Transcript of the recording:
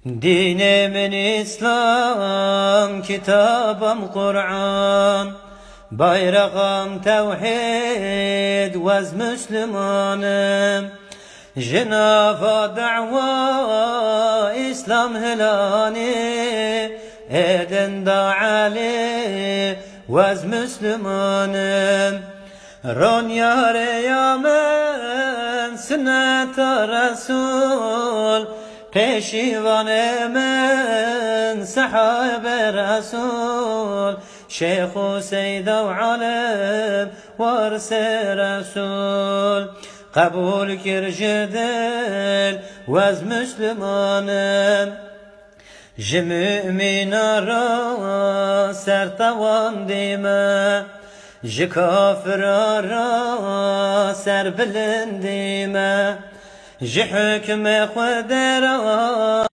Dinimin İslam, kitabım Kur'an, bayrağım tevhid, vez Müslümanım. Cenab-ı da'va İslam hilani, edin da'ali, vez Müslümanım. Ron yâre yâmen, sünnet-i Resul, peşivan men sahabe Resul, Şeyh-u Seyyid-i Alem varse Resul. Kabul kircidil vez Müslümanım, ji müminara sertavan dime, ji kafirara ser bilindime, ji hükme Xwedera